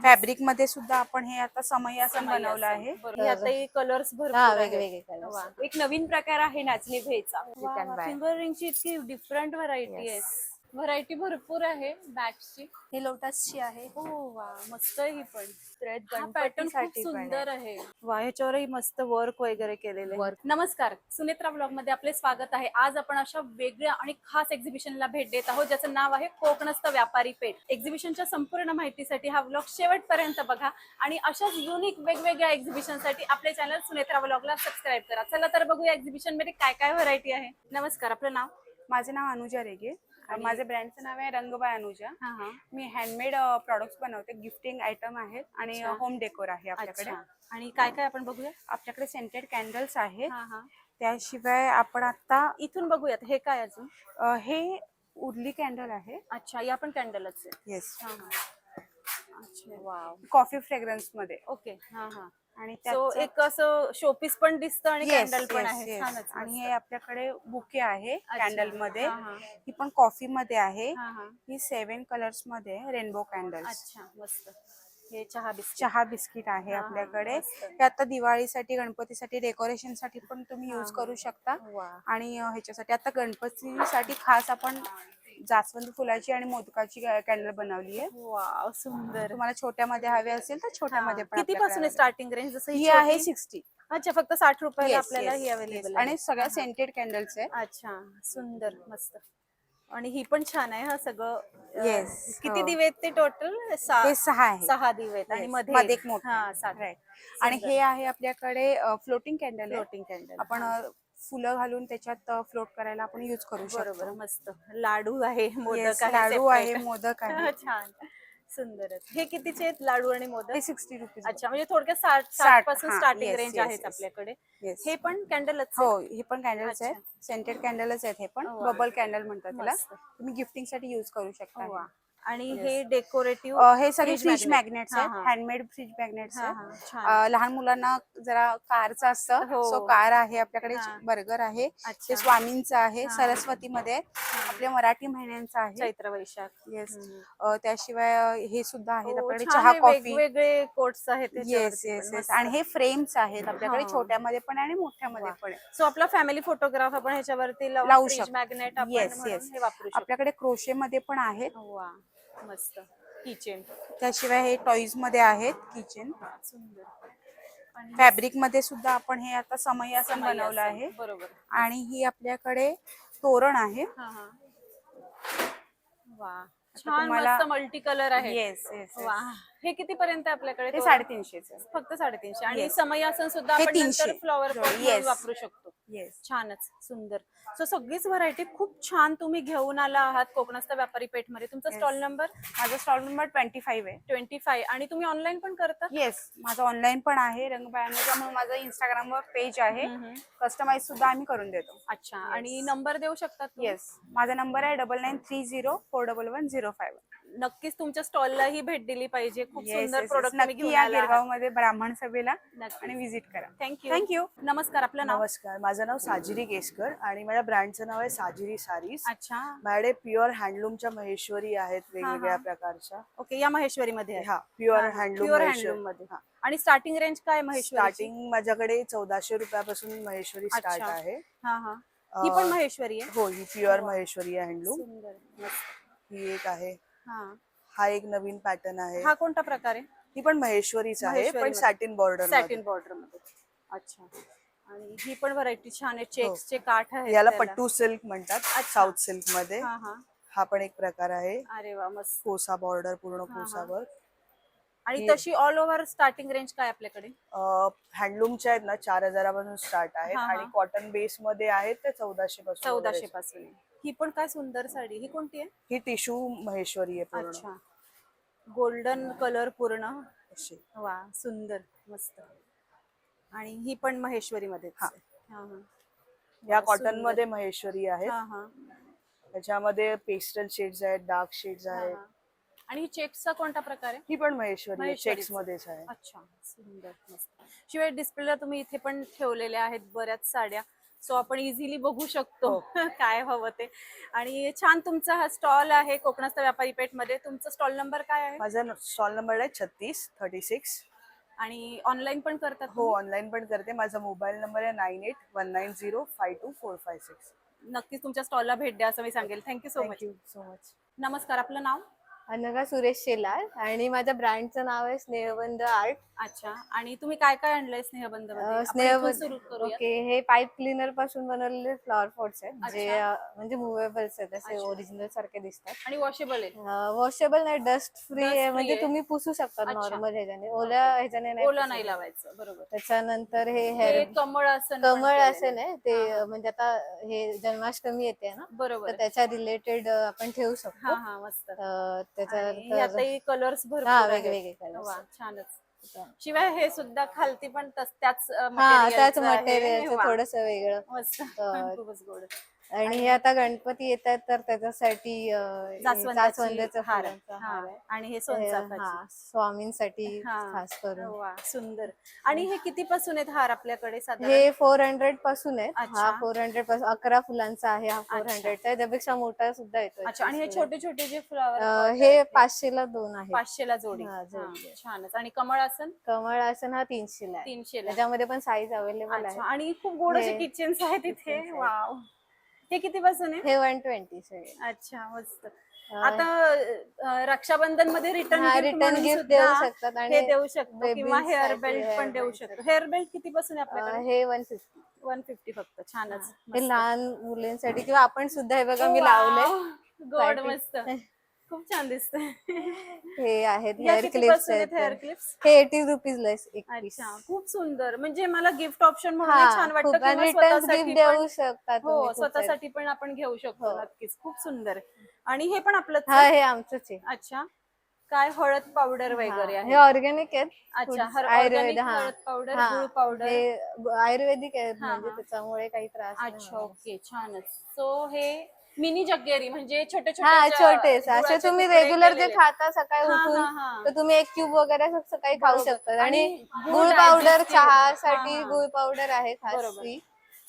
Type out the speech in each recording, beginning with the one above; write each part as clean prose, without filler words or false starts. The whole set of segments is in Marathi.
फॅब्रिक मध्ये सुद्धा आपण हे आता समय आसन बनवलं आहे. यातही कलर्स हा भरपूर आहेत. वेगवेगळे कलर्स. वा, एक नवीन प्रकार आहे नाचणी भेळचा. can buy. फिंगर रिंगची इतकी डिफरंट व्हरायटी आहे. व्हरायटी भरपूर आहे बॅग्सची. ही लोटसची आहे. हो वा, मस्त आहे ही पण. थ्रेड हा पॅटर्न खूप गणपतीसाठी सुंदर आहे. वा, ह्याच्यावरही मस्त वर्क वगैरे केलेलं आहे. नमस्कार, सुनेत्रा ब्लॉग मध्ये आपले स्वागत आहे. आज आपण अशा वेगळ्या आणि खास एक्झिबिशनला भेट देत आहोत ज्याचं नाव आहे कोकणस्थ व्यापारी पेठ. एक्झिबिशनच्या संपूर्ण माहितीसाठी हा ब्लॉग शेवटपर्यंत बघा आणि अशाच युनिक वेगवेगळ्या एक्झिबिशनसाठी आपले चॅनल सुनेत्रा ब्लॉगला सबस्क्राईब करा. चला तर बघूया एक्झिबिशन मध्ये काय काय व्हरायटी आहे. नमस्कार, आपलं नाव? माझे नाव अनुजा रेगे. माझे ब्रँडचं नाव आहे रंगबाय अनुजा. मी हँडमेड प्रॉडक्ट्स बनवते. गिफ्टिंग आयटम आहेत आणि होम डेकोर आहे आपल्याकडे. आणि काय काय आपण बघूया. आपल्याकडे सेंटेड कॅन्डल्स आहेत. त्याशिवाय आपण आता इथून बघूयात. हे काय अजून? हे उडली कॅन्डल आहे. अच्छा, या पण कॅन्डलच आहे. येस. अच्छा, वाव. कॉफी फ्रेग्रन्स मध्ये. ओके. आणि एक असं शोपीस पण दिसतं आणि कॅन्डल पण आहे. छानच. आणि हे आपल्याकडे बुके आहे कॅन्डल मध्ये. ही पण कॉफी मध्ये आहे. ही 7 कलर्स मध्ये रेनबो कॅन्डल्स. अच्छा, मस्त. हे चहा बिस्किट आहे आपल्याकडे. हे आता दिवाळीसाठी गणपतीसाठी डेकोरेशन साठी पण तुम्ही यूज करू शकता. आणि ह्याच्यासाठी आता गणपतीसाठी खास आपण जास्वंद फुलाची आणि मोदकाची कॅन्डल बनवली आहे. वाव, सुंदर. तुम्हाला छोट्यामध्ये हवे असेल तर छोट्यामध्ये पण. किती पासून स्टार्टिंग रेंज? जसं ही आहे 60. अच्छा, फक्त 60 रुपयाला आपल्याला ही अवेलेबल आहे. आणि सगळ्या सेंटेड कॅन्डल्स आहे. अच्छा, सुंदर, मस्त. आणि ही पण छान आहे. हा सगळं. येस. किती दिवे आहेत ते टोटल? ते 6 आहे. 6 दिवे आहेत आणि मध्ये एक मोठा. आणि हे आहे आपल्याकडे फ्लोटिंग कॅन्डल. फ्लोटिंग कॅन्डल आपण फुलं घालून त्याच्यात फ्लोट करायला आपण यूज करू शकतो. बरोबर, मस्त. लाडू आहे, मोदक आहे, लाडू आहे, मोदक आहे. छान, सुंदरच. हे कितीचे आहेत लाडू आणि मोदक? हे 60 रुपीज. अच्छा, म्हणजे थोडक्यात 60 पासून स्टार्टिंग रेंज आहे आपल्याकडे. हे पण कॅन्डलच? हो, हे पण कॅन्डल्स आहेत. सेंटेड कॅन्डलच आहेत. हे पण बबल कॅन्डल म्हणतात त्याला. तुम्ही गिफ्टिंग साठी यूज करू शकता. आणि हे डेकोरेटिव्ह, हे सगळे फ्रीज मॅग्नेट्स आहेत. हँडमेड फ्रीज मॅग्नेट्स आहेत. लहान मुलांना जरा कारचं असतं, सो कार आहे आपल्याकडे. बर्गर आहे, ते स्वामींचं आहे. सरस्वती मध्ये आपल्या मराठी महिन्यांचं आहे, चैत्र वैशाख. येस. त्याशिवाय हे सुद्धा आहेत आपल्याकडे. चहा कॉफी, वेगवेगळे कोट्स आहेत. Yes yes yes. आणि हे फ्रेम्स आहेत आपल्याकडे, छोट्यामध्ये पण आणि मोठ्यामध्ये पण. सो आपला फॅमिली फोटोग्राफ आपण ह्याच्यावरती लावू शकतो. मॅग्नेट आपण हे वापरू शकतो. आपल्याकडे क्रोशे मध्ये पण आहेत. वा, मस्त. किचन. त्याशिवाय हे टॉईज मध्ये आहेत किचन. सुंदर. फॅब्रिक मध्ये सुद्धा आपण हे आता समय आसन बनवलं आहे. बरोबर. आणि ही आपल्याकडे तोरण आहे. वा, छान, मस्त मल्टी कलर आहे. Yes yes. वा, हे किती पर्यंत आपल्याकडे? हे 350. फक्त 350. आणि समय आसन सुद्धा आपण नंतर फ्लॉवर पॉट वापरू शकतो. येस. छानच, सुंदर. सो सगळीच व्हरायटी खूप छान तुम्ही घेऊन आला आहात कोकणस्थ व्यापारी पेठ मध्ये. तुमचा स्टॉल नंबर? माझा स्टॉल नंबर 25 आहे. 25. आणि तुम्ही ऑनलाईन पण करता? येस, माझं ऑनलाईन पण आहे. रंगबाय अनुजा म्हणून माझं इंस्टाग्रामवर पेज आहे. कस्टमाइज सुद्धा आम्ही करून देतो. अच्छा, आणि नंबर देऊ शकतात? येस, माझा नंबर आहे 9930411051. नक्कीच तुमच्या स्टॉलला ही भेट दिली पाहिजे. खूप सुंदर प्रोडक्ट नक्की या गिरगाव मध्ये ब्राह्मण सभेला आणि विजिट करा. थँक्यू. नमस्कार, आपलं नाव? नमस्कार, माझं नाव साजिरी केसकर आणि माझ्या ब्रँडचं नाव आहे साजिरी सारीज. अच्छा. माझ्याकडे प्युअर हँडलूमच्या महेश्वरी आहेत वेगवेगळ्या प्रकारच्या. ओके, या महेश्वरी मध्ये? हा, प्युअर हँडलूम मध्ये. आणि स्टार्टिंग रेंज काय महेश्वरी? स्टार्टिंग माझ्याकडे 1400 रुपयापासून महेश्वरी स्टार्ट आहे. ही पण महेश्वरी आहे? हो, ही प्युअर महेश्वरी आहे हँडलूम. सुंदर, मस्त. ही एक आहे. हा एक नवीन पॅटर्न आहे. हा कोणता प्रकार आहे? ही पण महेश्वरीच आहे, पण सॅटिन बॉर्डर मध्ये. अच्छा. आणि ही पण व्हरायटी छान आहे. चेक्सचे काठ आहे. याला पट्टू सिल्क म्हणतात, साऊथ सिल्क मध्ये. हा पण एक प्रकार आहे. अरे वा, मस्त. कोसा बॉर्डर, पूर्ण कोसावर. आणि तशी ऑल ओव्हर स्टार्टिंग रेंज काय आपल्याकडे? हँडलूमच्या आहेत ना 4000 पासून स्टार्ट आहेत आणि कॉटन बेस मध्ये आहेत ते 1400 पासून. ही पण काय सुंदर साडी. ही कोणती आहे? ही टिश्यू महेश्वरी आहे पूर्ण. अच्छा, गोल्डन कलर पूर्ण अशी. वा, सुंदर, मस्त. आणि ही पण महेश्वरी मध्ये. या कॉटन मध्ये महेश्वरी आहे. त्याच्यामध्ये पेस्टल शेड्स आहेत, डार्क शेड्स आहेत. आणि ही चेक्सचा कोणता प्रकार आहे? ही पण महेश्वरी चेक्स मध्येच आहे. अच्छा, सुंदर, मस्त. शिवाय डिस्प्लेला तुम्ही इथे पण ठेवलेल्या आहेत बऱ्याच साड्या. सो आपण इझिली बघू शकतो काय हवं ते. आणि छान तुमचा हा स्टॉल आहे कोकणस्थ व्यापारी पेठ मध्ये. तुमचा स्टॉल नंबर काय आहे माझा स्टॉल नंबर आहे 3636. आणि ऑनलाईन पण करतात हो, ऑनलाईन पण करते. माझा मोबाईल नंबर आहे 9819052456. नक्कीच तुमच्या स्टॉलला भेट द्या असं मी सांगेल. Thank you so much. Thank you so much. नमस्कार, आपलं नाव? अनघा सुरेश शेलार आणि माझ्या ब्रँडचं नाव आहे स्नेहबंध आर्ट. अच्छा, आणि तुम्ही काय काय आणलंय स्नेहबंद मध्ये? स्नेहबंध सुरू करूया. ओके, हे पाईप क्लीनर पासून बनवलेले फ्लॉवर पॉट्स आहेत जे अच्छा. म्हणजे मुव्हेबल्स आहेत, असे अच्छा. ओरिजिनल सारखे दिसतात. आणि वॉशेबल आहे? वॉशेबल नाही, डस्ट फ्री Dust आहे, free म्हणजे आहे. तुम्ही पुसू शकता अच्छा. नॉर्मल ह्याच्याने. ओल्या ह्याच्याने नाही ओला पुसू नाही शकत. लावायचं, बरोबर. त्याच्यानंतर हे हे हेअर कमळ आसन पण कमळ केलेलं असे आहे. नाही ते म्हणजे आता हे जन्माष्टमी येते ना, बरोबर तर आहे. त्याच्या रिलेटेड आपण ठेवू हा शकतो. हा, मस्त. त्याच्यानंतर यातही कलर्स भरपूर हा, आहेत. वेगवेगळे कलर्स. वा, छानच. शिवाय हे सुद्धा खालती पण त्याच हा, material त्याच चं आहे. मटेरियलचं वा, थोडस वेगळं. मस्त. तर- खूपच गोड. आणि हे आता गणपती येत आहेत तर त्याच्यासाठी जास्वंदाची हार फुलांचा हा, हार आहे. आणि हे हा, सोनचाफ्याची. स्वामींसाठी हा. खास करून. वा, सुंदर. आणि हे किती पासून आहेत हार आपल्याकडे साधारण? हे 400 पासून आहे. अच्छा. हा 400 पासून 11 फुलांचा आहे. हा अच्छा. 400चा आहे, त्यापेक्षा मोठा सुद्धा येतो. अच्छा, आणि हे छोटे छोटे जे फ्लॉवर हे 500 ला 2 आहे. 500 ला जोडी. हा, जोडी. हा, छानच. आणि कमळ आसन? कमळ आसन हा 300 ला आहे. 300 ला. त्याच्यामध्ये पण साईज अवेलेबल अच्छा, आहे. आणि खूप गोड असे हे किचन्स आहेत इथे. kitchens आहेत. वाव, हे किती पासून आहे? हे 120 सगळे. अच्छा, मस्त. आता रक्षाबंधन मध्ये रिटर्न गिफ्ट देऊ शकतात हे देऊ शकतो, babies किंवा हेअर साठी बेल्ट hair पण देऊ belt शकतो. हेअर बेल्ट किती पासून आहे आपल्याकडे? हे 150. 150 फक्त. छानच. हे मस्त. लहान मुलींसाठी किंवा आपण सुद्धा हे बघा मी वाव, लावलंय. गोड, साठी. मस्त. खूप छान दिसतंय. हे आहेत या हेअर किती क्लिप्स पासून आहेत हेअर आहेत. क्लिप्स? हे 80 रुपीज ला एक पीस. अच्छा, खूप सुंदर. म्हणजे मला गिफ्ट ऑप्शन म्हणून छान वाटतं, किंवा रिटर्न स्वतःसाठी गिफ्ट पण. देऊ शकता तुम्ही. हो, खूप स्वतःसाठी पण आपण घेऊ शकतो. हो. नक्कीच, खूप सुंदर. आणि हे पण आपलंच हा, आहे? हे आमचंच आहे. अच्छा, काय हळद पावडर वगैरे हा, आहे? हे ऑर्गॅनिक आहेत. अच्छा, आयुर्वेद. organic हा, हळद पावडर, हा, गुळ पावडर. हे आयुर्वेदिक आहेत, हा, म्हणजे हा. त्याच्यामुळे काही त्रास नाही अच्छा, होणार. ओके, छानच. सो हे मिनी जग्गेरी, म्हणजे छोटे हा, छोटे छोटेच असे तुम्ही रेग्युलर जे खाता सकाळी हा, उठून, हा, हा. तर तुम्ही एक क्यूब वगैरे असं सकाळी खाऊ बरोबर. शकता. आणि आणि गुळ गुळ पावडर digestive. चहासाठी हा, हा. गुळ पावडर आहे खास बरोबर. ती.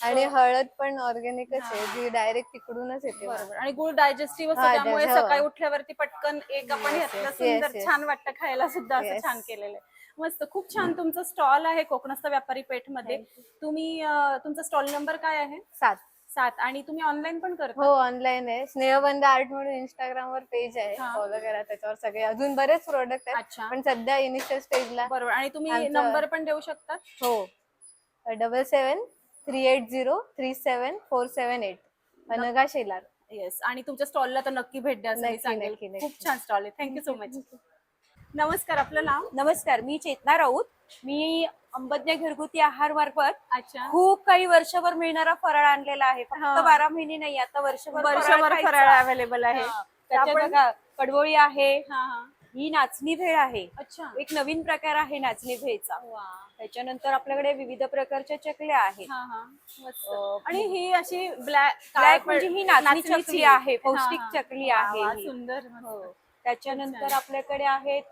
आणि हळद पण ऑर्गॅनिकच आहे, जी डायरेक्ट तिकडूनच येते. बरोबर. आणि गुळ डायजेस्टिव्ह असतं, हा, त्यामुळे त्याचं- सकाळी उठल्यावरती पटकन एक आपण घेतलं, सुंदर yes. छान वाटतं खायला सुद्धा. असं Yes. छान केलेलं आहे. मस्त, खूप छान. तुमचं स्टॉल आहे कोकणस्थ व्यापारी पेठ मध्ये. तुम्ही तुमचा स्टॉल नंबर काय आहे? 7. 7. आणि तुम्ही ऑनलाईन पण करता? हो, ऑनलाईन आहे. स्नेहबंध आर्ट म्हणून Instagram वर पेज आहे, हा. फॉलो करा. त्याच्यावर सगळे अजून बरेच प्रोडक्ट आहेत, अच्छा, पण सध्या इनिशियल स्टेजला. बरोबर. आणि तुम्ही आमचं- नंबर पण देऊ शकता? हो, 7738037478. अनघा शेलार. येस. आणि तुमच्या स्टॉलला तर नक्की भेट द्या असं मी नक्की, सांगेल. नक्की, नक्की. खूप छान स्टॉल आहे. Thank you so much. नमस्कार, आपलं नाव? नमस्कार, मी चेतना राऊत. मी अंबज्ञ घरगुती आहार मार्फत अच्छा, खूप काही वर्षभर मिळणारा फराळ आणलेला आहे. हा. फक्त 12 महिने नाही, आता वर्षभर वर्षभर खायचा. फराळ अवेलेबल आहे. हा. त्याच्यात आपण- बघा, कडवोळी आहे, हा, हा. ही नाचणी भेळ आहे. अच्छा, एक नवीन प्रकार आहे नाचणी भेळचा. वा. त्याच्यानंतर आपल्याकडे विविध प्रकारच्या चकल्या आहेत. हा, हा. मस्त. अं, आणि ही अशी ब्लॅक ब्लॅक म्हणजे ही नाचणी चकली आहे, पौष्टिक चकली आहे ही. सुंदर. हो. मस्त. त्याच्यानंतर आपल्याकडे आहेत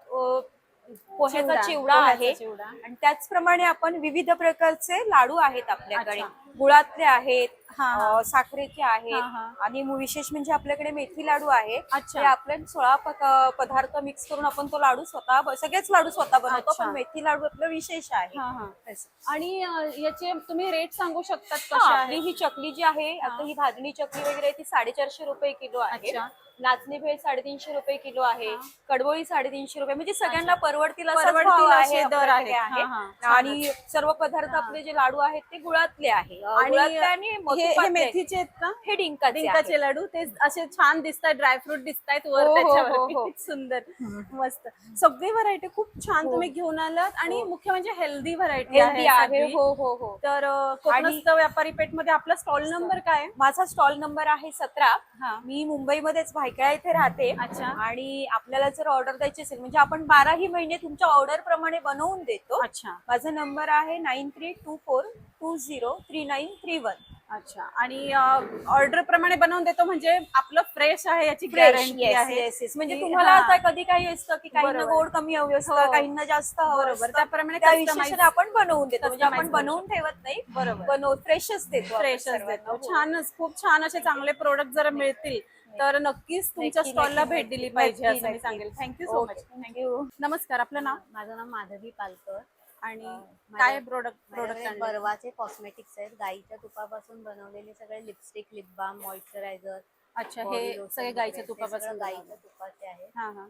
पोह्याचा चिवडा. चिवडा पोह्याचा आहे. चिवडा. आणि त्याचप्रमाणे आपण विविध प्रकारचे लाडू आहेत आपल्याकडे. अच्छा. गुळातले आहेत, हा, हा. साखरेचे आहेत, हा, हा. आणि विशेष म्हणजे आपल्याकडे मेथी लाडू आहे. अच्छा. हे आपले 16 पदार्थ मिक्स करून आपण तो लाडू स्वतः, सगळेच लाडू स्वतः बनवतो, अच्छा. पण मेथी लाडू आपलं विशेष आहे. हा, हा. असं. आणि याचे तुम्ही रेट सांगू शकतात हा, कशा आपली आहे? ही चकली जी आहे, आता ही भाजणी चकली वगैरे ती 450 रुपये किलो आहे. अच्छा. नाचणी भेळ 350 रुपये किलो आहे. हा. कडवोळी 350 रुपये, म्हणजे सगळ्यांना परवडतील असाच परवडतील भाव असे आहे दर आपल्याकडे आहेत. आहे. हा, हा. आणि सर्व पदार्थ आपले जे लाडू आहेत ते गुळातले आहे. आणि गुळातले आणि हे मोतीपातले. मेथीचे आहेत का? हे डिंकाचे डिंकाचे लाडू, ते असे छान दिसतात, ड्रायफ्रूट दिसतायत वर हो, हो, त्याच्यावर. हो, हो. किती सुंदर, मस्त. सगळी व्हरायटी खूप छान तुम्ही घेऊन आलात. आणि मुख्य म्हणजे हेल्दी व्हरायटी हेल्दी आहे. सगळी. हो, हो, हो. तर कोकणस्थ व्यापारी पेठ मध्ये आपला स्टॉल नंबर काय आहे? माझा स्टॉल नंबर आहे 17. हा. मी मुंबईमध्येच भायखळा इथे राहते. अच्छा. आणि आपल्याला जर ऑर्डर द्यायची असेल, म्हणजे आपण 12ही महिने तुमच्या ऑर्डर प्रमाणे बनवून देतो. अच्छा, माझा नंबर आहे 9324203931. अच्छा. आणि ऑर्डर प्रमाणे बनवून देतो म्हणजे आपलं फ्रेश आहे याची गॅरंटी आहे. म्हणजे की- तुम्हाला हा. आता कधी काही असतं की काहींना बरोबर. गोड कमी हवी हो. असतं, काहींना जास्त हवं बरोबर. असतं. त्याप्रमाणे त्या customize- विशेषाने आपण बनवून देतो, म्हणजे आपण customize करू बनवून ठेवत नाही, बरोबर. फ्रेशच देतो आपण फ्रेशच सर्वांना. देतो. हो. छानच, खूप छान असे चांगले प्रोडक्ट जर मिळतील तर नक्कीच तुमच्या नक्की, स्टॉलला नक्की, भेट दिली नक्की, पाहिजे असं मी नक्की. सांगेल. Thank you so much. थँक्यू. नमस्कार, आपलं नाव माझं नाव माधवी पालकर. आणि काय माझ्या- प्रोडक्ट माझ्याकडे आणले? बर्वाचे कॉस्मेटिक्स आहेत. गाईच्या तुपापासून बनवलेले सगळे लिपस्टिक, लिप बाम, मॉइश्चरायझर, अच्छा, हे सगळे गाईच्या तुपापासून गाईच्या तुपाचे आहेत. हा हा.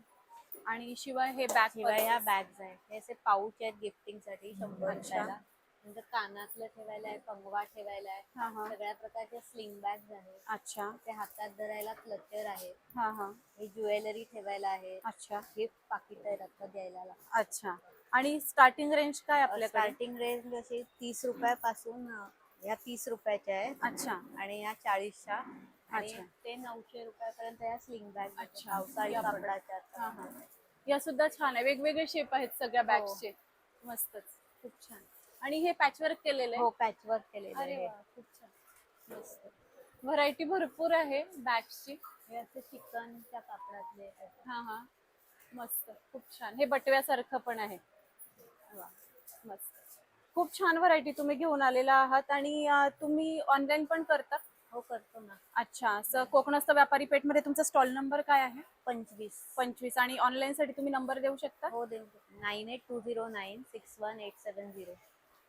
आणि शिवाय हे बॅग शिवाय ह्या बॅग्स आहेत. हे असे पाऊच आहेत गिफ्टिंग साठी 100 अच्छा. रुपयाला. नंतर कानातलं ठेवायला आहे, कंगवा ठेवायला आहे. हा हा. सगळ्या प्रकारच्या स्लिंग बॅग्स आहेत. अच्छा. ते हातात धरायला क्लचर आहेत. हा हा. हे ज्वेलरी ठेवायला आहे. अच्छा. गिफ्ट पाकिट आहेत आता द्यायला. अच्छा. आणि स्टार्टिंग रेंज काय आपल्याकडे? स्टार्टिंग रेंज अशी 30 रुपयापासून ह्या 30 रुपयाच्या आहेत. अच्छा. आणि ह्या 40च्या आणि अच्छा. ते 900 रुपयापर्यंत ह्या स्लिंग बॅग अच्छा. पावसाळी या पण. कापडाच्या हा हा. या सुद्धा छान आहे, वेगवेगळे शेप आहेत सगळ्या बॅग्सचे. मस्तच, खूप छान. आणि हे पॅचवर्क केलेलं हो आहे? पॅचवर्क केलेलं अरे आहे. वा, खूप छान. मस्त. व्हरायटी भरपूर आहे बॅग्सची. हे असे चिकनच्या कापडातले आहेत. हा हा. मस्त, खूप छान. हे बटव्यासारखं पण आहे. वा, मस्त. खूप छान व्हरायटी तुम्ही घेऊन आलेला आहात. आणि तुम्ही ऑनलाईन पण करता? हो करतो ना. अच्छा. असं कोकणस्थ व्यापारी पेठमध्ये तुमचा स्टॉल नंबर काय आहे? 25. 25. आणि ऑनलाईन साठी तुम्ही नंबर देऊ शकता? हो देऊ. 9820961870.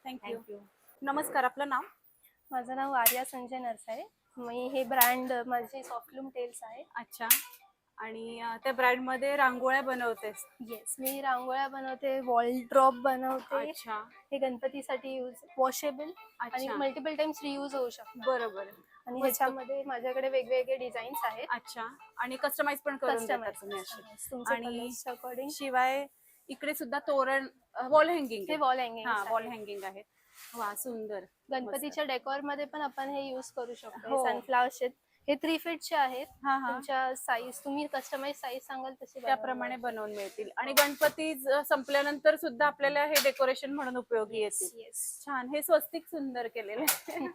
थँक्यू. थँक्यू. नमस्कार, आपलं नाव? माझं नाव आर्या संजय नरसाळे. मी हे ब्रँड माझे सॉफ्टलूम टेल्स आहे. अच्छा. आणि त्या ब्रँड मध्ये रांगोळ्या बनवतेस? येस, मी रांगोळ्या बनवते, वॉल ड्रॉप बनवते. अच्छा. हे गणपतीसाठी यूज वॉशेबल आणि अच्छा. मल्टिपल टाइम्स रियूज होऊ शकतात. बरोबर. आणि ह्याच्यामध्ये माझ्याकडे वेगवेगळे डिझाईन्स आहेत. अच्छा. आणि कस्टमाइज पण करून देतात तुम्ही अशी? आणि आणि अकॉर्डिंग शिवाय इकडे सुद्धा तोरण, वॉल हँगिंग. हे वॉल हँगिंग हा, वॉल हँगिंग आहेत. वा, सुंदर. गणपतीच्या डेकोर मध्ये पण आपण हे यूज करू शकतो. हो. सनफ्लावर शेप हे 3 फीटचे आहेत. हा हा. तुमच्या साईज, तुम्ही कस्टमाइज साईज सांगाल तशी त्याप्रमाणे बनवून मिळतील. आणि गणपती संपल्यानंतर सुद्धा आपल्याला हे डेकोरेशन म्हणून उपयोगी येतील. येस. छान. हे स्वस्तिक सुंदर केलेलं आहे.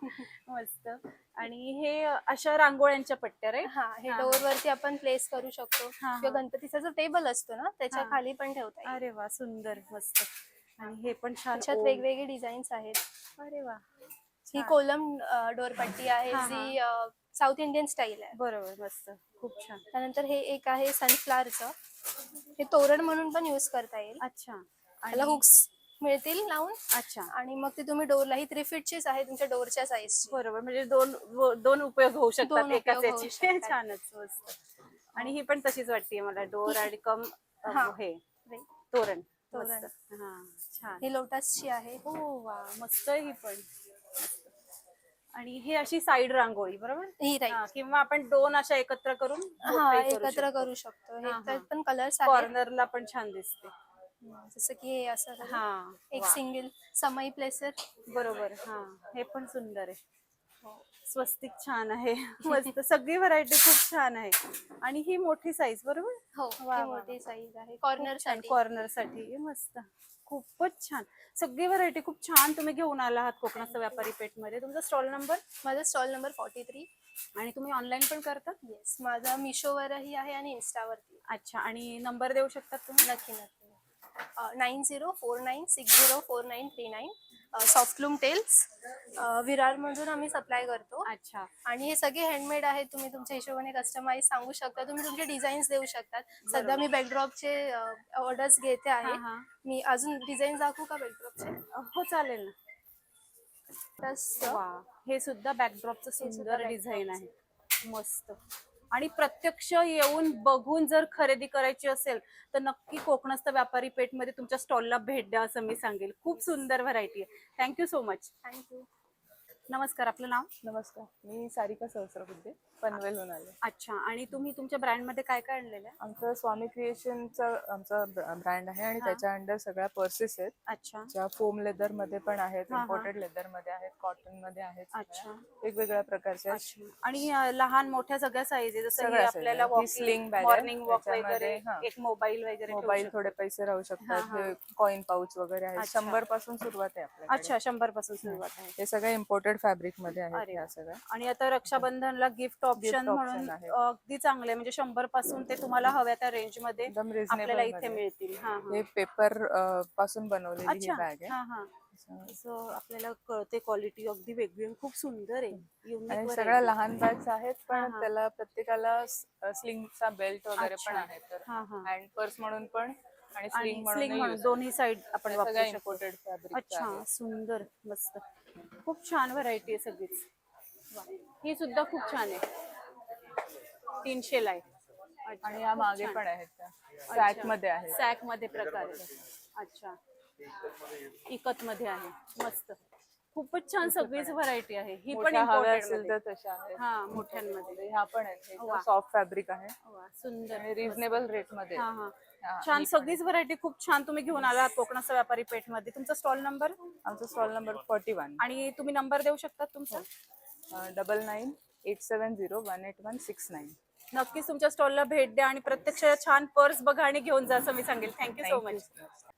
मस्त. आणि हे अशा रांगोळ्यांच्या पट्ट्या रे? हा, हे हा, डोर वरती आपण प्लेस करू शकतो. हा, किंवा गणपतीचा जो टेबल असतो ना त्याच्या हा. खाली पण ठेवता येईल. अरे वा, सुंदर, मस्त. आणि हे पण छान. त्याच्यात ओम. वेगवेगळे डिझाईन्स आहेत. अरे वा, ही छान. कोलम डोर पट्टी आहे, हा, हा. जी साऊथ इंडियन स्टाईल आहे. बरोबर, मस्त, खूप छान. त्यानंतर हे एक आहे सनफ्लावरचं. हे तोरण म्हणून पण युज करता येईल. अच्छा. त्याला हुक्स मिळतील लावून. अच्छा. आणि मग ते तुम्ही डोरला, ही 3 फीटचीच आहे तुमच्या डोरच्या साईजची. बरोबर, म्हणजे दोन उपयोग होऊ शकतात दोन एकाच उपयोग होऊ याचे. शकतात. छानच, मस्त. आणि ही पण तशीच वाटते मला, डोर आणि कम हा. हे Right. तोरण. तोरण. मस्त. हा, छान. ही लोटसची आहे. हो वा, मस्त. ही पण मस्त. आणि हे अशी साईड रांगोळी, बरोबर? ही राईट. हा, किंवा आपण दोन अशा एकत्र करून हा, एकत्र करू शकतो. हा, हे हा. पण कलर्स आहेत. कॉर्नरला पण छान दिसते. जसं की हे असं करू. हा, एक वा. सिंगल समई प्लेसर. बरोबर. हा, हे पण सुंदर आहे. हो. स्वस्तिक छान आहे. मस्त. सगळी व्हरायटी खूप छान आहे. आणि ही मोठी साईज, बरोबर? हो, वा, ही वा, मोठी साईज आहे खूप कॉर्नर छान. साठी. कॉर्नर साठी मस्त, खूपच छान. सगळी व्हरायटी खूप छान तुम्ही घेऊन आला आहात कोकणस्थ व्यापारी पेठ मध्ये. तुमचा स्टॉल नंबर? माझा स्टॉल नंबर 43. आणि तुम्ही ऑनलाईन पण करता? येस, माझा मिशोवरही आहे आणि इन्स्टावरती. अच्छा. आणि नंबर देऊ शकतात तुम्ही? नक्की नक्की. 9049604939. सॉफ्टलूम टेल्स विरारमधून आम्ही सप्लाय करतो. अच्छा. आणि हे सगळे हँडमेड आहेत. तुम्ही तुमच्या हिशोबाने कस्टमाइज सांगू शकता. तुम्ही तुमचे डिझाईन्स देऊ शकतात. सध्या मी बॅकड्रॉपचे ऑर्डर्स घेते हा आहे. हा. मी अजून डिझाईन दाखवू का बॅकड्रॉपचे? हो, चालेल ना. तसं वा, हे सुद्धा बॅकड्रॉपचं सुद्धा सुंदर डिझाईन backdropचं. आहे. मस्त. आणि प्रत्यक्ष येऊन बघून जर खरेदी करायची असेल तर नक्की कोकणस्थ व्यापारी पेठ मध्ये तुमच्या स्टॉलला भेट द्या असं मी सांगेल. खूप सुंदर व्हरायटी आहे. Thank you so much. थँक्यू. नमस्कार, आपलं नाव? नमस्कार, मी सारिका सहस्रबुद्धे. पनवेलहून आले. अच्छा, आणि तुम्ही तुमच्या ब्रँड मध्ये काय काय आणलेलं आहे? आमचं स्वामी क्रिएशनचा आमचा ब्रँड आहे आणि हा. त्याच्या अंडर सगळ्या पर्सेस आहेत, अच्छा ज्या फोम लेदर मध्ये पण आहेत, हा, हा. इम्पोर्टेड लेदर मध्ये आहेत, कॉटन मध्ये आहेत, अच्छा. सगळ्या वेगवेगळ्या प्रकारच्या अच्छा. आणि लहान मोठ्या सगळ्या साईज आहे, जसं ही सगळ्या आपल्याला size आहे. ही sling bag आहे. मॉर्निंग वॉक त्याच्यामध्ये, वगैरे, हा. एक मोबाईल वगैरे ठेवू मोबाईल शकतो. थोडे पैसे राहू शकतात, हा, हा. हे कॉइन पाऊच वगैरे आहेत. अच्छा. 100 पासून सुरुवात आहे आपल्याकडे. अच्छा, 100 पासून सुरुवात आहे. हे सगळे इम्पोर्टेड फॅब्रिक मध्ये आहेत अरे ह्या वा. सगळ्या. आणि आता रक्षाबंधनला गिफ्ट ऑप्शन option म्हणून आहे. अगदी चांगले, म्हणजे 100 पासून ते तुम्हाला हव्या त्या रेंज मध्ये एकदम आपल्याला रिझनेबल इथे मिळतील. हा, हा. हे पेपर पासून बनवलेली ही अच्छा, बॅग आहे. हा, हा. सो आपल्याला कळते क्वालिटी अगदी वेगळी आणि खूप सुंदर आहे. आणि युनिक सगळ्या लहान बॅग्स आहेत, हा, पण हा. त्याला प्रत्येकाला स्लिंगचा बेल्ट वगैरे पण अच्छा. आहे, तर हा, हा. हँड पर्स म्हणून पण आणि आणि स्लिंग स्लिंग म्हणून म्हणून दोन्ही साइड आपण वापरू शकतो. Imported fabric. अच्छा, सुंदर, मस्त, खूप छान व्हरायटी आहे सगळीच. वा. ही सुद्धा खूप छान आहे, 300 ला आहे. अच्छा, आणि या खूप मागे छान. पण आहेत त्या सॅक मध्ये आहेत. सॅक मध्ये प्रकार आहे. अच्छा, इकत मध्ये आहे, मस्त, खूपच छान सगळीच व्हरायटी आहे. ही पण मोठ्या हव्या इम्पोर्टेड असेल तर तशा आहेत. हा, मोठ्यांमध्ये. ह्या पण आहेत, वा. सॉफ्ट फॅब्रिक आहे वा, सुंदर, आणि रिझनेबल रेट मध्ये. हा, हा. हा, छान, ही पण सगळीच व्हरायटी खूप छान तुम्ही घेऊन आलात कोकणाचा व्यापारी पेठ मध्ये. तुमचा स्टॉल नंबर आमचा स्टॉल नंबर 41. आणि तुम्ही नंबर देऊ शकता तुमचा? 9987018169. नक्कीच तुमच्या स्टॉलला भेट द्या आणि प्रत्यक्ष छान पर्स बघा आणि घेऊन जा, असं मी सांगेल. Thank you so much.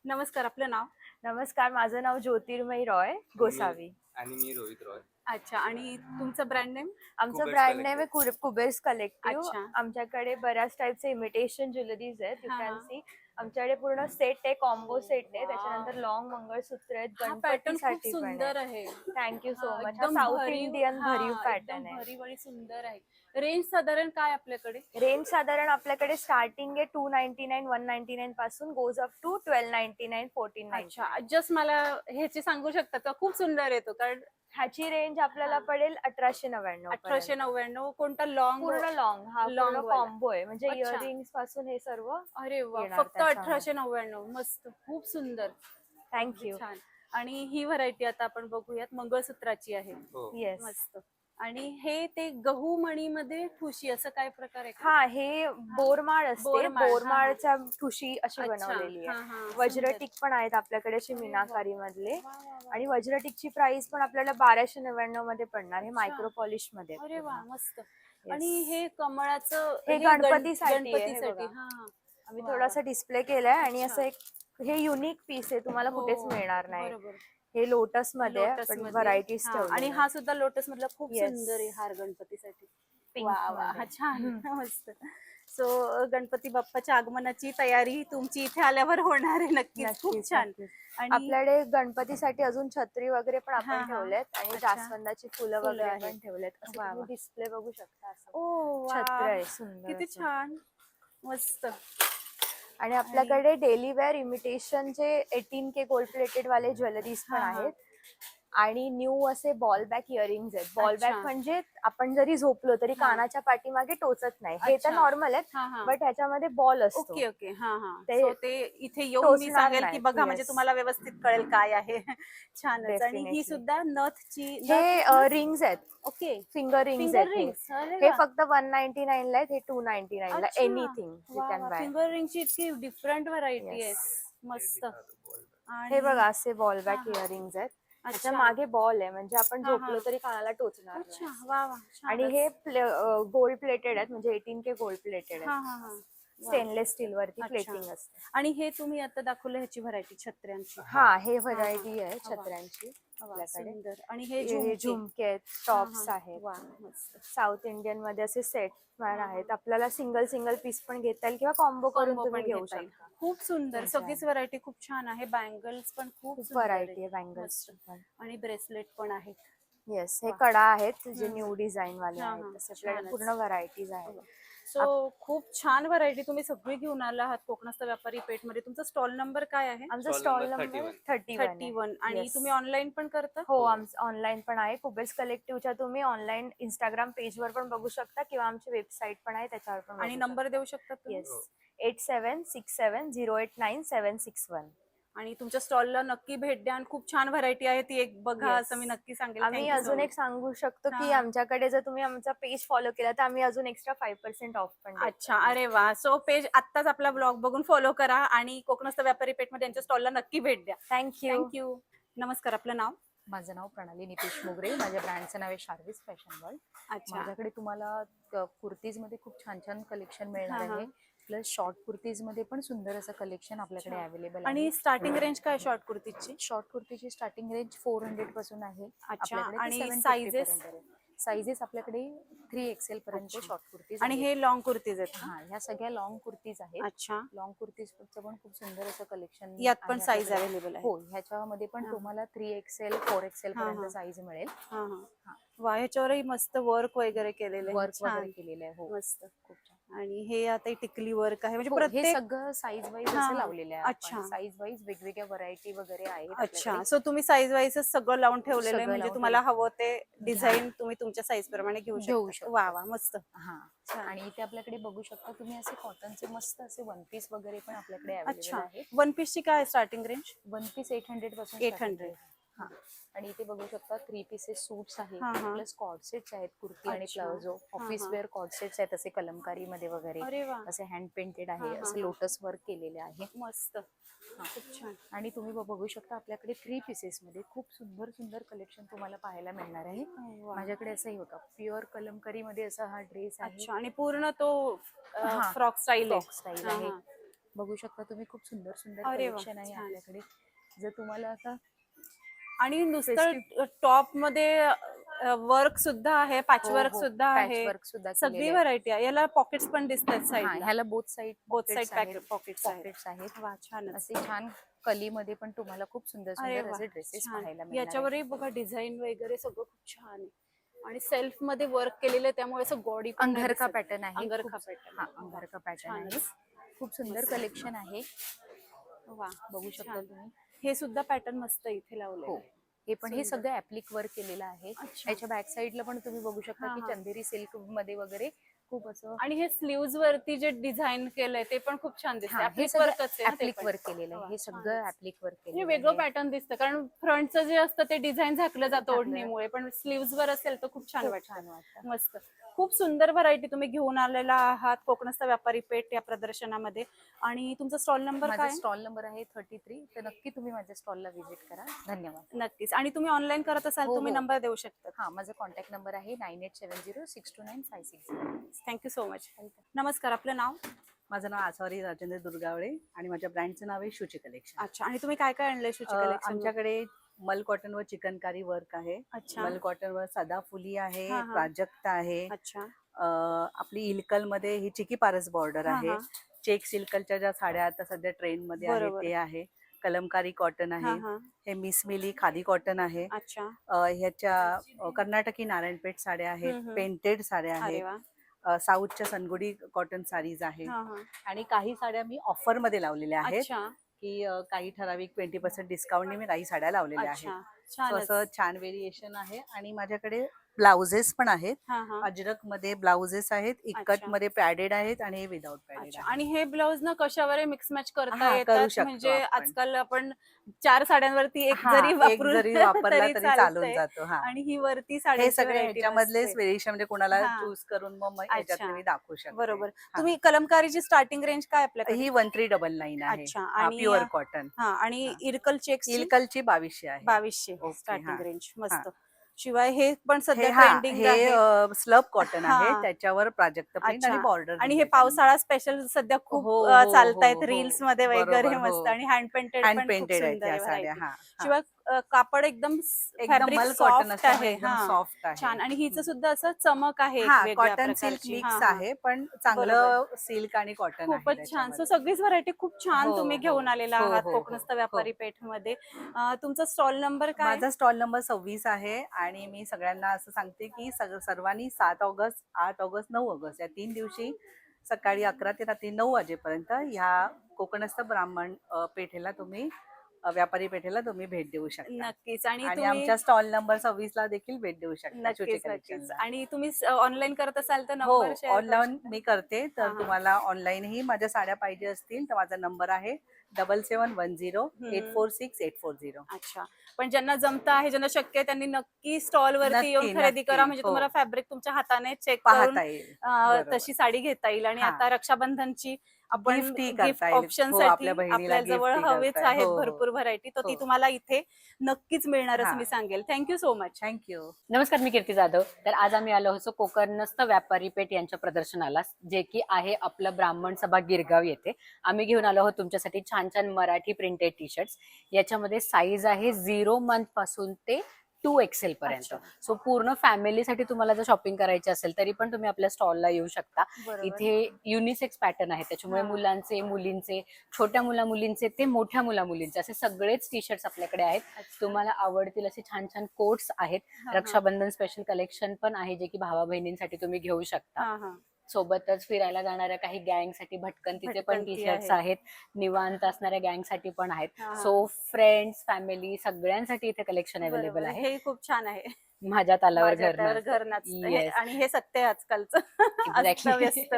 नमस्कार, आपलं नाव? नमस्कार, माझं नाव ज्योतिर्मयी रॉय गोसावी. आणि मी रोहित रॉय. अच्छा, आणि तुमचं ब्रँड नेम? आमचं कुबेर्स ब्रँड नेम आहे कुबेर्स कलेक्टिव्ह. अच्छा. आमच्याकडे बऱ्याच टाईपचे इमिटेशन ज्वेलरीज आहेत. यू हा, कॅन हा. सी आमच्याकडे पूर्ण सेट आहे, कॉम्बो सेट आहे. त्याच्यानंतर लॉंग मंगळसूत्र आहेत, हा पॅटर्न खूप गणपतीसाठी पण सुंदर आहे. थँक्यू सो हा, मच. हा एकदम साऊथ भरीव- इंडियन हा, भरीव एकदम पॅटर्न आहे. भरीव आणि सुंदर आहे. रेंज साधारण काय आपल्याकडे? रेंज साधारण आपल्याकडे स्टार्टिंग आहे 299 199 पासून, गोज अप टू 1299 1499. अच्छा, जस्ट मला ह्याची सांगू शकता का? खूप सुंदर येतो, कारण ह्याची रेंज आपल्याला पडेल 1899. 1899. कोणता लॉंग? पूर्ण लॉंग, हा Long पूर्ण वाला. कॉम्बो आहे, म्हणजे अच्छा. इयरिंग्स पासून हे सर्व. अरे वा, येणार फक्त त्याच्यामध्ये. 1899. मस्त, खूप सुंदर, थँक्यू. छान. आणि ही व्हरायटी आता आपण बघूयात, मंगळसूत्राची आहे. हो. येस. मस्त. आणि हे ते गहू मणीमध्ये ठुशी, असं काय प्रकार आहे का? हा, हे बोरमाळ असते. बोरमाळ, हा, हा. बोरमाळच्या ठुशी अशी अच्छा, बनवलेली हा, आहे. हा, वज्रटिक पण आहेत आपल्याकडे अशी मीनाकारी मधले. आणि वज्रटिकची प्राइस पण आपल्याला 1299 मध्ये पडणार. हे मायक्रो पॉलिश मध्ये आहेत अरे वा, पूर्ण. मस्त. आणि हे कमळाचं हे गणपतीसाठी आहे, हे गणपतीसाठी. बघा. हा, हा. आम्ही वा, थोडासा डिस्प्ले केलाय आणि अच्छा. असं एक हे युनिक पीस आहे, तुम्हाला हो, कुठेच मिळणार नाही. बरोबर. हे लोटस मध्ये लोटस आपण मध्ये. व्हरायटीज हा, आणि हा सुद्धा लोटस मधला खूप Yes. सुंदर आहे हार गणपतीसाठी. Pink वा वा, मध्ये. हा छान, मस्त. सो गणपती बाप्पाच्या आगमनाची तयारी तुमची इथे आल्यावर होणार आहे नक्कीच. खूप नक्कीच, छान. नक्कीच. आणि आपल्याकडे गणपतीसाठी अजून छत्री वगैरे पण हा, आपण हा. ठेवलेत आणि अच्छा. जास्वंदाची फुलं फुलं वगैरे आहेत. पण ठेवलेत. असं वा, तुम्ही वा. डिस्प्ले बघू शकता. असं ओ वा, छत्र आहे सुंदर किती असं. छान, मस्त. आणि आपल्याकडे डेली वेअर इमिटेशनचे 18K गोल्ड प्लेटेड वाले ज्वेलरीज पण हा, हा. आहेत. आणि न्यू असे बॉल बॅक इयरिंग्स आहेत. बॉल अच्छा. बॅक म्हणजे आपण जरी झोपलो तरी कानाच्या पाठीमागे टोचत नाही. हे तर अच्छा. नॉर्मल आहेत, हा, हा. बट ह्याच्यामध्ये बॉल असतो. ओके ओके, हा हा. ते So ते इथे येऊन मी टोचणार सांगेल की नाही. बघा, म्हणजे Yes. तुम्हाला व्यवस्थित कळेल काय आहे. छानच. आणि ही Definitely. सुद्धा नथची हे रिंग्स आहेत, ओके, फिंगर रिंग्स फिंगर आहेत हे. रिंग्स. अरे हे वा. फक्त 199 ला आहेत, हे 299 ला. Anything you can buy. Finger रिंगची इतकी डिफरंट व्हरायटी आहे. Yes. मस्त. हे बघा असे बॉल बॅक इयरिंग्स आहेत. त्याच्या मागे बॉल आहे, म्हणजे आपण हा, हा. झोपलो तरी कानाला टोचणार अच्छा, नाही. वा वा, आणि हे गोल्ड प्लेटेड आहेत, म्हणजे 18K गोल्ड प्लेटेड हा आहेत. हा हा. स्टेनलेस स्टील वरती अच्छा. प्लेटिंग असते. आणि हे तुम्ही आता दाखवलं ह्याची व्हरायटी छत्र्यांची. हा, हे व्हरायटी आहे वा. छत्र्यांची वा, आपल्याकडे. सुंदर. आणि हे हे झुमके आहेत, टॉप्स हा. आहेत. वा, मस्त. साऊथ इंडियन मध्ये असे सेट आहेत. आपल्याला सिंगल सिंगल पीस पण घेता येईल किंवा कॉम्बो करून Combo तुम्ही पण घेऊ घेता येईल. शकता. खूप सुंदर, सगळीच व्हरायटी खूप छान आहे. बँगल्स पण खूप खूप सुंदर व्हरायटी आहे आहे. बँगल्स मस्त. पण. आणि ब्रेसलेट पण आहेत. येस, हे वा. कडा आहेत जे न्यू डिझाईन वाले हा, आहेत. हा. तसे आपल्याकडे छानच. पूर्ण व्हरायटीज आहेत. सो खूप छान व्हरायटी तुम्ही सगळी घेऊन आला आहात कोकणस्थ व्यापारी पेठ मध्ये. तुमचा स्टॉल नंबर काय आहे? आमचा Stall स्टॉल number नंबर 31. 31. आणि Yes. तुम्ही ऑनलाईन पण करता? हो, आमचं ऑनलाईन पण आहे. कुबेर्स कलेक्टिव्हच्या तुम्ही ऑनलाईन इंस्टाग्राम पेजवर पण बघू शकता किंवा आमची वेबसाईट पण आहे, त्याच्यावर पण आणि नंबर देऊ शकता तुम्ही? येस, 8767089761. आणि तुमच्या स्टॉलला नक्की भेट द्या आणि खूप छान व्हरायटी आहे ती एक बघा Yes. असं मी नक्की सांगेल. आम्ही Thank you so अजून much. एक सांगू शकतो की हा. आमच्याकडे जर तुम्ही आमचा पेज फॉलो केला तर आम्ही अजून एक्स्ट्रा 5% ऑफ पण देतो. अच्छा, अरे वा. सो पेज आत्ताच आपला ब्लॉग बघून फॉलो करा आणि कोकणस्थ व्यापारी पेठमध्ये यांच्या स्टॉलला नक्की भेट द्या. थँक्यू. थँक्यू. नमस्कार, आपलं नाव? माझं नाव प्रणाली नितीश मोगरे. माझ्या ब्रँडचं नाव आहे शार्विस फॅशन वर्ल्ड. अच्छा. माझ्याकडे तुम्हाला कुर्तीज मध्ये खूप छान छान कलेक्शन मिळणार हा, हा. आहे. प्लस शॉर्ट कुर्तीज मध्ये पण सुंदर असं कलेक्शन आपल्याकडे अवेलेबल आहे. आणि स्टार्टिंग रेंज काय शॉर्ट कुर्तीची? शॉर्ट कुर्तीची स्टार्टिंग रेंज 400 पासून आहे. अच्छा. आपल्याकडे आणि 750 sizes? पर्यंत आहे. साइजेस आपल्याकडे 3XL पर्यंत शॉर्ट कुर्तीज आणि हे लॉंग कुर्तीज आहेत का? हा, ह्या सगळ्या लॉंग कुर्तीज आहेत. अच्छा. लॉंग कुर्तीजचं पण खूप सुंदर असं कलेक्शन यात पण साईज अवेलेबल आहे? हो, ह्याच्यामध्ये पण तुम्हाला 3XL 4XL हा, हा. पर्यंत साईज मिळेल. हा हा. वा, ह्याच्यावरही मस्त वर्क वगैरे केलेलं आहे. वर्क छान. वगैरे केलेलं आहे. हो, मस्त. खूप छान. आणि हे आता टिकली वर्क आहे म्हणजे हो, हे प्रत्येक. सगळं साईज वाईज हा, असे लावलेले आहे. अच्छा. साईज वाईज वेगवेगळ्या व्हरायटी वगैरे आहेत अच्छा, आपल्याकडे. सो तुम्ही साईज वाईजच सगळं लावून ठेवलेलं आहे सगळं म्हणजे लावून तुम्हाला हवं ते डिझाईन तुम्ही तुमच्या साईज प्रमाणे घेऊ घेऊ शकता. वा वा, मस्त. हा, छान. आणि इथे आपल्याकडे बघू शकता तुम्ही असे कॉटनचे मस्त असे वन पीस वगैरे पण आपल्याकडे अच्छा. अवेलेबल आहे. वन पीसची काय स्टार्टिंग रेंज? वन पीस 800 पासून 800. starting आहे. हा, आणि इथे बघू शकता 3 पीसेस सूट्स आहेत. हा, हा. प्लस कॉर्ड सेट्स आहेत. कुर्ती आणि अच्छा. प्लाझो ऑफिस हा. वेअर कॉर्ड सेट्स आहेत असे कलमकारी मध्ये वगैरे. अरे वा, असे हँड पेंटेड हा, आहे. हा, असे हा. लोटस वर्क केलेले आहे. मस्त. खूप छान. आणि तुम्ही बघू शकता आपल्याकडे 3 पीसेस मध्ये खूप सुंदर सुंदर कलेक्शन तुम्हाला पाहायला मिळणार आहे. वा. माझ्याकडे असंही होतं प्युअर कलमकारी मध्ये असा हा ड्रेस आहे. अच्छा, आणि पूर्ण तो हा, फ्रॉक स्टाईल फ्रॉक स्टाईल आहे. हा. बघू शकता तुम्ही खूप सुंदर सुंदर अरे वा, कलेक्शन आहे छान. आपल्याकडे. जर तुम्हाला आता आणि नुसतं टॉप मध्ये वर्क सुद्धा आहे, पॅच वर्क सुद्धा आहे, वर्क सुद्धा सगळी केलेलं आहे. व्हरायटी आहे. याला पॉकेट्स पण दिसतात हा, साईड. ह्याला बोथ साइड पॉकेट्स आहेत. वा, छान. असे छान कलीमध्ये पण तुम्हाला खूप सुंदर अरे सुंदर वा, असे ड्रेसेस छान. पाहायला मिळणार याच्यावरही बघा डिझाईन वगैरे सगळं खूप छान आहे आणि सेल्फ मध्ये वर्क केलेलं आहे त्यामुळे असं बॉडी अंगरखा पॅटर्न आहे. अंगरखा खूप- पॅटर्न. हा, अंगरखा पॅटर्न छान. आहे. खूप सुंदर कलेक्शन आहे. वा, बघू शकता छान. तुम्ही. हे सुद्धा पॅटर्न मस्त इथे लावले. हो, हे पण हे सुंदर. सगळं ऍप्लिक वर्क केलेलं आहे. अच्छा. याच्या बॅक साईडला पण तुम्ही बघू शकता हा, की हा. चंदेरी सिल्क मध्ये वगैरे खूप असं आणि हे स्लीव्ज वरती जे डिझाईन केलंय ते पण खूप छान दिसतंय. हे ऍप्लिक सगळं वर्कच आहे ना ते ऍप्लिक पण. वर्क केलेलं आहे. हे वा, सगळं छानच. ऍप्लिक वर्क हे केलेलं वेगळं आहे. पॅटर्न दिसतं कारण फ्रंटचं जे असतं ते डिझाईन झाकलं जातं झाकलं. ओढणीमुळे, पण स्लीव्ज वर असेल तर खूप छान खूप वाटतं. छान वाटतं. मस्त. खूप सुंदर व्हरायटी तुम्ही घेऊन आलेला आहात कोकणस्थ व्यापारी पेठ या प्रदर्शनामध्ये. आणि तुमचा स्टॉल नंबर माझा काय? स्टॉल नंबर आहे 33. तर नक्की तुम्ही माझ्या स्टॉलला व्हिजिट करा. धन्यवाद. नक्कीच. आणि तुम्ही ऑनलाईन करत असाल हो, तुम्ही हो. नंबर देऊ शकता. हा, माझा कॉन्टॅक्ट नंबर आहे 9870629560. Thank you so much. नमस्कार, आपलं नाव? माझं नाव आसावरी राजेंद्र दुर्गावडे आणि माझ्या ब्रँडचं नाव आहे शुची कलेक्शन. अच्छा, आणि तुम्ही काय काय आणलंय शुची कलेक्शन? आमच्याकडे मल कॉटन वर चिकनकारी वर्क आहे. अच्छा. मल कॉटन वर सदाफुली आहे, हा, हा. प्राजक्ता आहे. अच्छा. आपली इलकल मध्ये ही चिकी पारस बॉर्डर हा, आहे. हा. चेक सिल्कच्या ज्या साड्या आता सध्या ट्रेंड मध्ये आहे बरोबर. ते आहे. कलमकारी कॉटन हा, आहे. हा. हे मिस मिली खादी कॉटन आहे. अच्छा. ह्याच्या कर्नाटकी नारायणपेठ साड्या आहेत, हम्म. पेंटेड साड्या अरे आहेत. वा. साऊथच्या सनगुडी कॉटन साडीज आहे. हा, हा. आणि काही साड्या मी ऑफर मध्ये लावलेल्या आहेत अच्छा. की काही ठराविक 20% डिस्काउंटने मी काही साड्या लावलेल्या आहेत. अच्छा, So छानच. असं छान व्हेरिएशन आहे. आणि माझ्याकडे ब्लाउजेस पण आहेत. हा, हा. अजरक मध्ये ब्लाउजेस आहेत, इक्कट अच्छा. मध्ये पॅडेड आहेत आणि हे विदाउट पॅडेड अच्छा. आहे. आणि हे ब्लाऊज ना कशावर मिक्स मॅच करता हा, येतात करू शकतो म्हणजे आपण. आजकाल आपण 4 साड्यांवरती एक हा, जरी एक वापरून जरी वापरला तरी चालून चालतंय. जातो. हा, आणि ही वरती हे साड्यांची सगळे variety ह्याच्यामधलेच मस्त आहे. व्हेरिएशन म्हणजे कोणाला हा. चूज करून मग अच्छा. याच्यातले मी दाखवू शकते. बरोबर. हा. तुम्ही कलमकारीची स्टार्टिंग रेंज काय आपल्याकडे? ही 1399 आहे. अच्छा. हा, आणि प्युअर कॉटन. हा, आणि हा. इरकल चेक्स इलकलची 2200 आहे. 2200 ओके, स्टार्टिंग हा. रेंज. मस्त. हा. शिवाय हे पण सध्या हे ट्रेंडिंग आहे. स्लब कॉटन आहे. हा. त्याच्यावर प्राजक्त प्रिंट आणि अच्छा. बॉर्डर. आणि हे पावसाळा स्पेशल सध्या खूप हो, हो, चालतायत हो, रील्स मध्ये बरोबर, वगैरे हो. मस्त. आणि हँड पेंटेड हँड पण खूप पेंटेड आहेत सुंदर त्या आहे साड्या. variety. हा, हा. शिवाय कापड एकदम एकदम फॅब्रिक मल कॉटन सॉफ्ट असल्यामुळे आहे. एकदम हा. सॉफ्ट आहे. छान. आणि हिचं सुद्धा असं चमक आहे एक हा, वेगळ्या कॉटन सिल्क प्रकारची. मिक्स हा, हा. आहे पण चांगलं सिल्क आणि कॉटन आहे खूपच छान. सो त्याच्यामध्ये. सगळीच व्हरायटी खूप छान हो, तुम्ही हो, घेऊन आलेला हो, आहात हो, कोकणस्थ हो, व्यापारी पेठमध्ये. तुमचा स्टॉल नंबर काय? माझा स्टॉल नंबर 26 आहे. आणि मी सगळ्यांना असं सांगते की सर्वांनी 7 ऑगस्ट, 8 ऑगस्ट, 9 ऑगस्ट या 3 दिवशी सकाळी 11 ते रात्री 9 वाजेपर्यंत ह्या कोकणस्थ ब्राह्मण पेठेला तुम्ही व्यापारी पेठेला तुम्ही भेट देऊ शकता. नक्कीच. आणि आणि तुम्ही आमच्या स्टॉल नंबर 26 ला देखील भेट देऊ शकता. छोटे नक्कीच collection नक्कीच. ला. आणि तुम्ही ऑनलाईन करत असाल तर हो, नंबर शेअर ऑनलाईन मी करते. तर हा. तुम्हाला ऑनलाईनही माझ्या साड्या पाहिजे असतील तर माझा नंबर आहे 7710846840. अच्छा. पण ज्यांना जमतं आहे, ज्यांना शक्य आहे, त्यांनी नक्की स्टॉल वरती येऊन नक्की, खरेदी करा. नक्की. म्हणजे हो. तुम्हाला फॅब्रिक तुमच्या हाताने चेक करून पाहता येईल. बरोबर. तशी साडी घेता येईल. आणि हा. आता रक्षाबंधनची आपण गिफ्टही गिफ्ट करता येईल. ऑप्शन हो, साठी आपल्या बहिणीला आपल्या जवळ गिफ्टही हवेच करता येईल. आहेत हो, हो. भरपूर व्हरायटी. तर ती हो. तुम्हाला इथे नक्कीच मिळणार असं हा. मी सांगेल. Thank you so much. थँक्यू. नमस्कार, मी कीर्ती जाधव. तर आज आम्ही आलो होतो कोकणस्थ व्यापारी पेठ यांच्या प्रदर्शनाला, जे की आहे आपलं ब्राह्मण सभा गिरगाव येथे. आम्ही घेऊन आलो आहोत तुमच्यासाठी छान छान मराठी प्रिंटेड टी शर्ट्स. याच्यामध्ये साईज आहे 0 मंथ पासून ते 2XL पर्यंत. सो पूर्ण फॅमिलीसाठी तुम्हाला जर शॉपिंग करायची असेल तरी पण तुम्ही आपल्या स्टॉलला येऊ शकता. इथे युनिसेक्स पॅटर्न आहे, त्याच्यामुळे मुलांचे, मुलींचे, छोट्या मुलींचे ते मोठ्या मुलींचे असे सगळेच टी शर्ट्स आपल्याकडे आहेत. तुम्हाला आवडतील असे छान छान कोट्स आहेत. रक्षाबंधन स्पेशल कलेक्शन पण आहे, जे की भावा बहिणींसाठी तुम्ही घेऊ शकता. सोबतच फिरायला जाणाऱ्या काही गँगसाठी भटकंतीचे पण टी शर्ट्स आहेत. निवांत असणाऱ्या गँगसाठी पण आहेत. सो फ्रेंड्स, फॅमिली सगळ्यांसाठी इथे कलेक्शन अवेलेबल आहे. हे खूप छान आहे. माझ्या तालावर माझ्या घर हातावर नाचतं. घर नाचतं. Yes. आणि हे सत्य आहे आजकालचं. अस्तव्यस्त.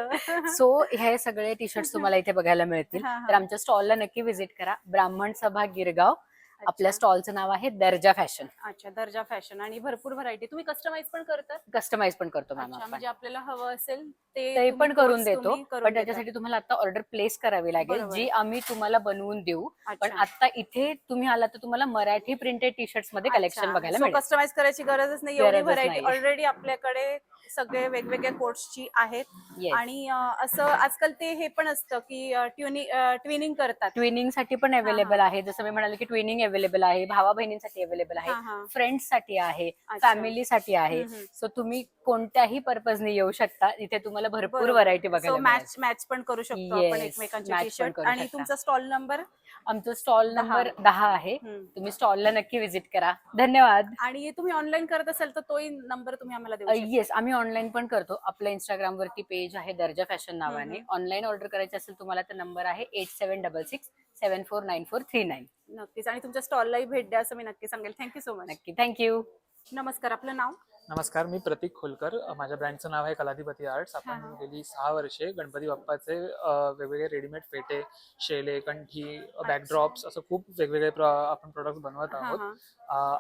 सो हे सगळे टी शर्ट्स तुम्हाला इथे बघायला मिळतील. तर आमच्या स्टॉलला नक्की व्हिजिट करा. ब्राह्मण सभा गिरगाव. आपल्या स्टॉलचं नाव आहे दर्जा फॅशन. अच्छा, दर्जा फॅशन. आणि भरपूर व्हरायटी तुम्ही कस्टमाइज पण करतात? कस्टमाइज पण करतो मॅम अच्छा, आपण. म्हणजे आपल्याला हवं असेल ते तुम्ही पण करून coats देतो. तुम्ही करून पण देता. त्याच्यासाठी तुम्हाला आता ऑर्डर प्लेस करावी लागेल, बरोबर. जी आम्ही तुम्हाला बनवून देऊ. पण अच्छा. आता इथे तुम्ही आला तर तुम्हाला मराठी प्रिंटेड टी शर्ट्स मध्ये कलेक्शन बघायला मिळेल. कस्टमाइज करायची गरजच नाही. एवढी गरजच व्हरायटी नाही. ऑलरेडी आपल्याकडे सगळे वेगवेगळ्या कोट्सची आहेत. Yes. आणि असं आजकाल ते हे पण असतं की ट्विनिंग करतात. ट्विनिंग साठी पण अवेलेबल आहे. जसं मी म्हणाले की ट्विनिंग अवेलेबल आहे, भावा बहिणींसाठी अवेलेबल आहे, फ्रेंड्स साठी आहे, फॅमिलीसाठी आहे. सो तुम्ही कोणत्याही पर्पजने येऊ शकता. इथे तुम्हाला भरपूर व्हरायटी बघायला मिळेल. मॅच पण करू शकतो Yes, आपण एकमेकांचे match टी पण शर्ट. करू आणि शकता. तुमचा स्टॉल नंबर? आमचं स्टॉल नंबर 10 आहे. तुम्ही स्टॉलला नक्की व्हिजिट करा. धन्यवाद. आणि तुम्ही ऑनलाईन करत असाल तर तोही नंबर तुम्ही आम्हाला देऊ शकता? येस, आम्ही ऑनलाईन पण करतो. आपल्या इंस्टाग्राम वरती पेज आहे दर्जा फॅशन नावाने. ऑनलाईन ऑर्डर करायची असेल तुम्हाला तर नंबर आहे 8766749439. नक्कीच. आणि तुमच्या स्टॉललाही भेट द्या असं मी नक्की सांगेल. Thank you so much. नक्की. थँक्यू. नमस्कार, आपलं नाव? नमस्कार, मी प्रतीक खोलकर. माझ्या ब्रँडचं नाव आहे कलाधिपती आर्ट्स. आपण गेली 6 वर्षे गणपती बाप्पाचे वेगवेगळे रेडीमेड फेटे, शेले, कंठी, बॅकड्रॉप्स असं खूप वेगवेगळे आपण प्रोडक्ट्स बनवत आहोत.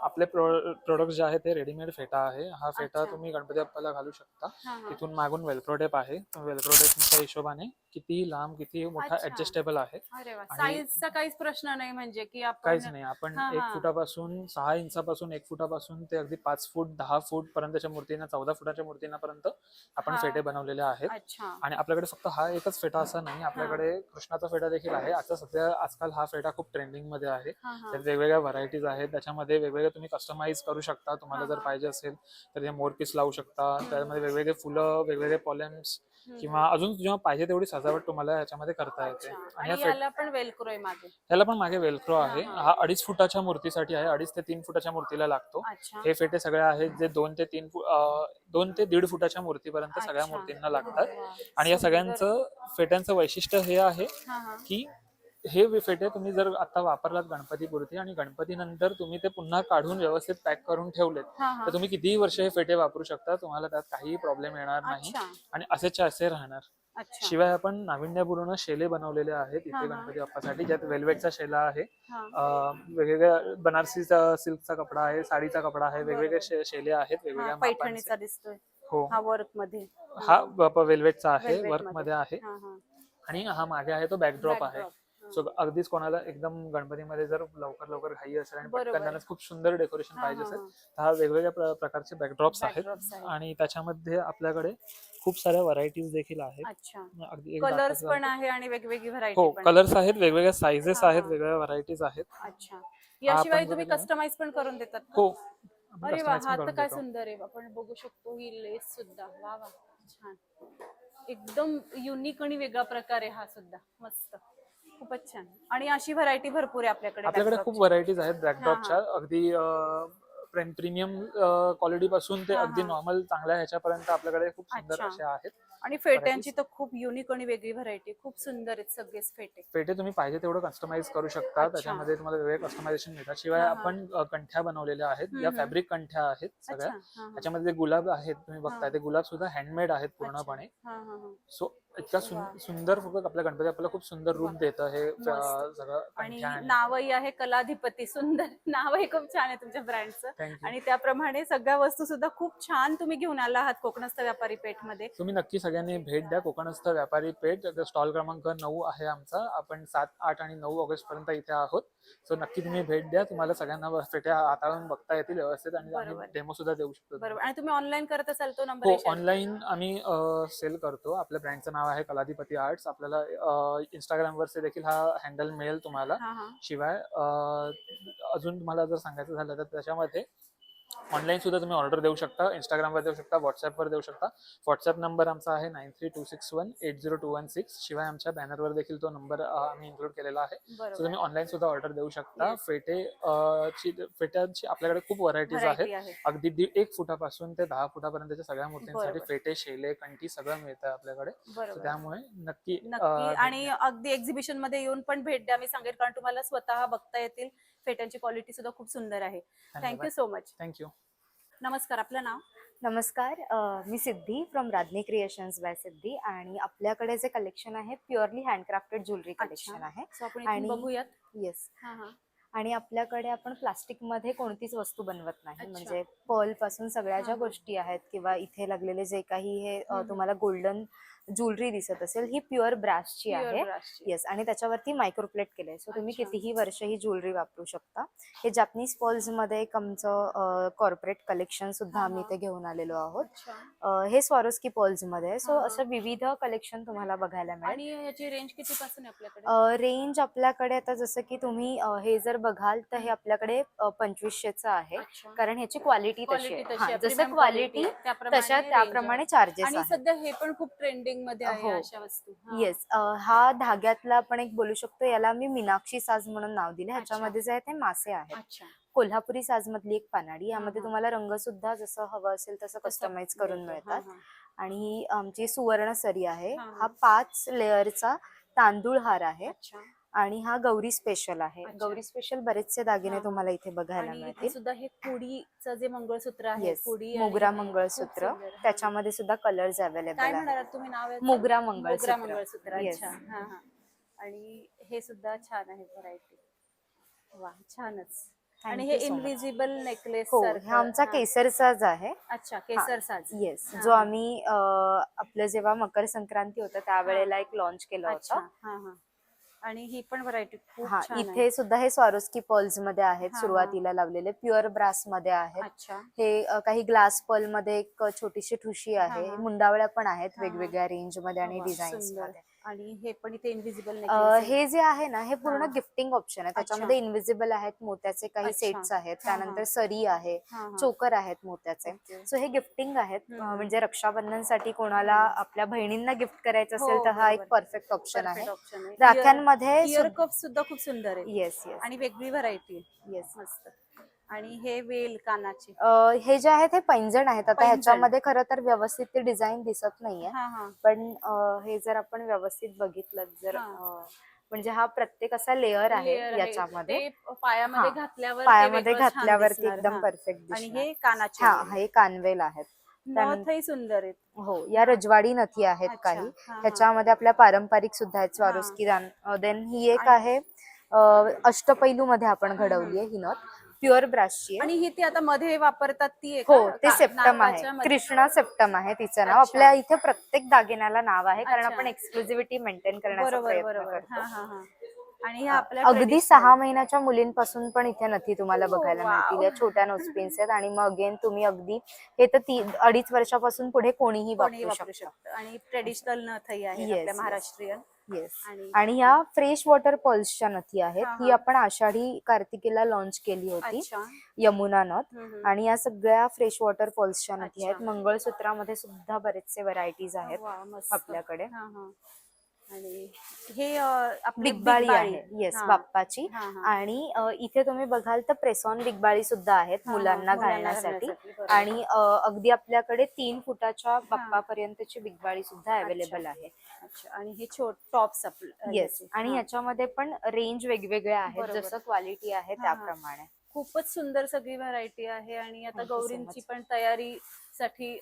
आपले प्रोडक्ट्स जे आहेत ते रेडीमेड फेटा आहे. हा फेटा तुम्ही गणपती बाप्पाला घालू शकता. तिथून मागून वेल्क्रो टेप आहे. वेल्क्रो टेपच्या हिशोबाने किती लांब, किती मोठा ऍडजस्टेबल आहे. साईजचा काहीच प्रश्न नाही, म्हणजे की काहीच नाही. आपण 1 फुटापासून 6 इंचापासून 1 फुटापासून ते अगदी 5 फूट 10 फूट पर्यंतच्या मूर्तींना, 14 फुटाच्या मूर्तींना पर्यंत आपण फेटे बनवलेले आहेत. आणि आपल्याकडे फक्त हा एकच फेटा असा नाही, आपल्याकडे कृष्णाचा फेटा देखील आहे. आजकाल हा फेटा खूप ट्रेंडिंग मध्ये आहे. त्यात वेगवेगळ्या व्हरायटीज आहेत. त्याच्यामध्ये वेगवेगळे तुम्ही कस्टमाइज करू शकता. तुम्हाला जर पाहिजे असेल तर हे मोरपीस लावू शकता. त्यामध्ये वेगवेगळे फुलं, वेगवेगळे पॉलेम्स किंवा अजून जेव्हा पाहिजे तेवढी सजावट तुम्हाला याच्यामध्ये करता येते. आणि याला पण वेल्क्रो आहे मागे? त्याला पण मागे वेल्क्रो आहे. हा 2.5 फुटाच्या मूर्तीसाठी आहे. 2.5 ते 3 फुटाच्या मूर्तीला लागतो. हे फेटे सगळे आहेत जे 2 ते 1.5 फुटाच्या मूर्तीपर्यंत सगळ्या मूर्तींना लागतात. आणि या सगळ्यांचं फेट्यांचं वैशिष्ट्य हे आहे की हे फेटे तुम्ही जर आता वापरलात गणपतीपुरती आणि गणपतीनंतर तुम्ही ते पुन्हा काढून व्यवस्थित पॅक करून ठेवलेत तर तुम्ही कितीही वर्ष हे फेटे वापरू शकता. तुम्हाला त्यात काहीही प्रॉब्लेम येणार नाही आणि असेच्या असे राहणार. शिवाय आपण नाविन्यपूर्ण शेले बनवलेले आहेत इथे गणपती बाप्पासाठी, ज्यात वेल्वेटचा शेला आहे, वेगवेगळ्या बनारसीचा सिल्कचा कपडा आहे, साडीचा कपडा आहे, वेगवेगळे शेले आहेत वेगवेगळ्या पैठणीचा दिसतोय. हो, हा वर्क मध्ये, हा वेल्वेटचा आहे, वर्क मध्ये आहे. आणि हा मागे आहे तो बॅकड्रॉप आहे. सो अगदीच कोणाला एकदम गणपतीमध्ये जर लवकर घाई असेल आणि पटकन खूप सुंदर डेकोरेशन पाहिजे असेल तर हा वेगवेगळ्या प्रकारचे बॅकड्रॉप्स आहेत. आणि त्याच्यामध्ये आपल्याकडे खूप साऱ्या व्हरायटीज देखील आहेत. अगदी कलर्स पण आहे आणि वेगवेगळी व्हरायटी. हो, कलर्स आहेत, वेगवेगळ्या साइजेस आहेत, वेगवेगळ्या व्हरायटीज आहेत. अच्छा, याशिवाय तुम्ही कस्टमाइज पण करून देतात? हो. अरे वा, हा तर काय सुंदर आहे. आपण बघू शकतो ही लेस सुद्धा. वा वा, छान, एकदम युनिक आणि वेगळा प्रकार आहे हा सुद्धा. मस्त, खूपच छान. आणि अशी व्हरायटी भरपूर आहे आपल्याकडे. खूप व्हरायटीज आहेत बॅकड्रॉपच्या. अगदी प्रीमियम क्वालिटी पासून ते अगदी नॉर्मल चांगल्या ह्याच्यापर्यंत आपल्याकडे खूप सुंदर असे आहेत. आणि फेट्यांची तर खूप युनिक आणि वेगळी व्हरायटी, खूप सुंदर आहेत सगळेच फेटे. फेटे तुम्ही पाहिजे तेवढं कस्टमाइज करू शकता, त्याच्यामध्ये तुम्हाला वेगळे कस्टमायझेशन मिळतात. शिवाय आपण कंठ्या बनवलेल्या आहेत, या फॅब्रिक कंठ्या आहेत सगळ्या. त्याच्यामध्ये जे गुलाब आहेत तुम्ही बघताय ते गुलाब सुद्धा हँडमेड आहेत पूर्णपणे. सो इतका सुंदर आपल्या गणपती आपल्याला खूप सुंदर रूप देतं हे सगळं. आणि नावही आहे कलाधिपती, सुंदर नावही खूप छान आहे तुमच्या ब्रँडचं. आणि त्याप्रमाणे सगळ्या वस्तू सुद्धा खूप छान तुम्ही घेऊन आला आहात कोकणस्थ व्यापारी पेठ मध्ये. तुम्ही नक्की सगळ्यांनी भेट द्या कोकणस्थ व्यापारी पेठ. स्टॉल क्रमांक 9 आहे आमचा. आपण 7, 8 आणि 9 ऑगस्ट पर्यंत इथे आहोत. सो नक्की तुम्ही भेट द्या, तुम्हाला सगळ्यांना फेट्या हाताळून बघता येतील व्यवस्थित आणि आम्ही डेमो सुद्धा देऊ शकतो. बरोबर. आणि तुम्ही ऑनलाईन करत असाल तो नंबर? हो, ऑनलाईन आम्ही सेल करतो. आपल्या ब्रँडचं नाव आहे कलाधिपती आर्ट्स. आपल्याला इंस्टाग्राम वर देखील हा हँडल मिळेल तुम्हाला. शिवाय अजून तुम्हाला जर सांगायचं झालं तर त्याच्यामध्ये ऑनलाईन सुद्धा तुम्ही ऑर्डर देऊ शकता, इंस्टाग्रामवर देऊ शकता, व्हॉट्सअपवर देऊ शकता. व्हॉट्सअप नंबर आमचा आहे 9326180216. शिवाय आमच्या बॅनरवर देखील तो नंबर आम्ही इन्क्लूड केलेला आहे. सो तुम्ही ऑनलाईन सुद्धा ऑर्डर देऊ शकता. फेट्यांची आपल्याकडे खूप व्हरायटीज आहेत. अगदी 1 फुटापासून ते 10 फुटापर्यंतच्या सगळ्या मूर्तींसाठी फेटे, शेले, कंठी सगळं मिळतं आपल्याकडे. त्यामुळे नक्की आणि अगदी एक्झिबिशन मध्ये येऊन पण भेट द्या, मी सांगेल, कारण तुम्हाला स्वतः बघता येतील. फेट्यांची क्वालिटी सुद्धा खूप सुंदर आहे. Thank you so much. थँक्यू. नमस्कार, आपलं नाव? नमस्कार, मी सिद्धी फ्रॉम राधनी क्रिएशन्स बाय सिद्धी. आणि आपल्याकडे जे कलेक्शन आहे प्युअरली हँडक्राफ्टेड ज्वेलरी कलेक्शन आहे. आणि बघूयात. येस. आणि आपल्याकडे आपण प्लास्टिक मध्ये कोणतीच वस्तू बनवत नाही. म्हणजे पर्ल पासून सगळ्या ज्या गोष्टी आहेत किंवा इथे लागलेले जे काही हे तुम्हाला गोल्डन ज्वेलरी दिसत असेल ही प्युअर ब्रासची आहे. येस. आणि त्याच्यावरती मायक्रोप्लेट केलंय. सो तुम्ही कितीही वर्ष ही ज्वेलरी वापरू शकता. हे जॅपनीज पर्ल्स मध्ये एक आमचं कॉर्पोरेट कलेक्शन सुद्धा आम्ही इथे घेऊन आलेलो आहोत. हे स्वरोस्की पर्ल्स मध्ये आहे. सो असं विविध कलेक्शन तुम्हाला बघायला मिळेल. आणि याची रेंज किती पासून आहे आपल्याकडे? रेंज आपल्याकडे आता जसं की तुम्ही हे जर बघाल तर हे आपल्याकडे 2500चं आहे. कारण ह्याची क्वालिटी तशी आहे. जसं क्वालिटी तशा त्याप्रमाणे चार्जेस आणि सध्या हे पण खूप ट्रेंडिंग मध्ये आहे अशा वस्तू. येस. हा धाग्यातला आपण एक बोलू शकतो. याला मी मीनाक्षी साज म्हणून नाव दिले. ह्याच्यामध्ये जे आहे ते मासे आहेत. कोल्हापुरी साज मधली एक पानाडी. यामध्ये तुम्हाला रंग सुद्धा जसं हवं असेल तसं कस्टमाइज करून मिळतात. आणि ही आमची सुवर्ण सरी आहे. हा 5 लेअरचा तांदूळ हार आहे. आणि हा गौरी स्पेशल आहे. गौरी स्पेशल बरेचसे दागिने तुम्हाला इथे बघायला मिळतील. सुद्धा हे कुडीचं जे मंगळसूत्र आहे, मोगरा मंगळसूत्र, त्याच्यामध्ये सुद्धा कलर्स अवेलेबल काय आहेत. म्हणालात तुम्ही नाव? मोगरा मंगळसूत्र. येस. आणि हे सुद्धा छान आहे व्हरायटी. वा, छानच. आणि हे इनविजिबल नेकलेस हा आमचा केसर साज आहे. अच्छा, केसर साज. येस. जो आम्ही आपलं जेव्हा मकर संक्रांती होतं त्यावेळेला एक लॉन्च केला होता. आणि ही पण व्हरायटी खूप छान आहे. इथे सुद्धा हे स्वरोस्की पर्ल्स मध्ये आहेत. सुरुवातीला लावलेले प्युअर ब्रास मध्ये आहेत. हे काही ग्लास पर्ल मध्ये एक छोटीशी ठुशी आहे. मुंडावळ्या पण आहेत वेगवेगळ्या रेंज मध्ये आणि डिझाईन्स मध्ये. आणि हे पण इथे इनविजिबल हे जे आहे ना हे पूर्ण गिफ्टिंग ऑप्शन आहे. त्याच्यामध्ये इनविजिबल आहेत, मोत्याचे काही सेट्स आहेत, त्यानंतर सरी आहे, चोकर आहेत मोत्याचे. सो हे गिफ्टिंग आहेत. म्हणजे रक्षाबंधनसाठी कोणाला आपल्या बहिणींना गिफ्ट करायचं असेल तर हा एक परफेक्ट ऑप्शन आहे. राख्यांमध्ये इयर कप सुद्धा खूप सुंदर आहे. Yes yes. आणि वेगळी व्हरायटी. येस. मस्त. आणि हे वेल कानाचे हे जे आहेत हे पैंजण आहेत. आता ह्याच्यामध्ये खरं तर व्यवस्थित ते डिझाईन दिसत नाहीये. पण हे जर आपण व्यवस्थित बघितलं जर म्हणजे हा प्रत्येक असा लेअर आहे याच्यामध्ये. पायामध्ये घातल्यावरती एकदम परफेक्ट दिसणार. आणि हे कानाचे. हे कानवेल आहेत. नथही सुंदर आहेत. हो, या रजवाडी नथी आहेत काही. ह्याच्यामध्ये आपल्या पारंपरिक सुद्धा आहेत. स्वारोस्की. देन ही एक आहे अष्टपैलू मध्ये आपण घडवली आहे ही नथ. प्युअर ब्रासची. आणि ही ती आता मध्ये वापरतात ती. हो, ते सेप्टम आहे. कृष्णा सेप्टम आहे तिचं नाव. आपल्या इथे प्रत्येक दागिन्याला नाव आहे कारण आपण एक्सक्लुझिव्हिटी मेंटेन करण्याचा प्रयत्न करतो. आणि आपल्या अगदी 6 महिन्याच्या मुलींपासून पण इथे नथी तुम्हाला बघायला मिळतील. या छोट्या नोजपिन्स आहेत. आणि मग अगेन तुम्ही अगदी हे तर 2.5 वर्षापासून पुढे कोणीही वापरू शकतं. आणि ट्रेडिशनल नथही आहे आपल्या महाराष्ट्रीयन. येस. आणि ह्या फ्रेश वॉटर पर्ल्सच्या नथी आहेत. ही आपण आषाढी कार्तिकीला लॉन्च केली होती, यमुना नथ. आणि या सगळ्या फ्रेश वॉटर पर्ल्सच्या नथी आहेत. मंगळसूत्रामध्ये सुद्धा बरेचसे व्हरायटीज आहेत आपल्याकडे. आणि हे आपली बिगबाळी आहे, येस, हा. बाप्पाची. हा, हा. आणि इथे तुम्ही बघाल तर प्रेसॉन बिगबाळी सुद्धा आहेत हा, हा, मुलांना मुलांना घालण्यासाठी. घालण्यासाठी, बरोबर. आणि अगदी आपल्याकडे 3 फुटाच्या बाप्पापर्यंतची बिगबाळी सुद्धा अवेलेबल आहे. अच्छा, आणि हे टॉप्स आपलं येस, आणि ह्याच्यामध्ये पण रेंज वेगवेगळ्या आहेत, बरोबर. जसं क्वालिटी आहे हा, हा. त्याप्रमाणे. खूपच सुंदर सगळी व्हरायटी आहे. आणि आता Thank you so गौरींची much. पण तयारी साठी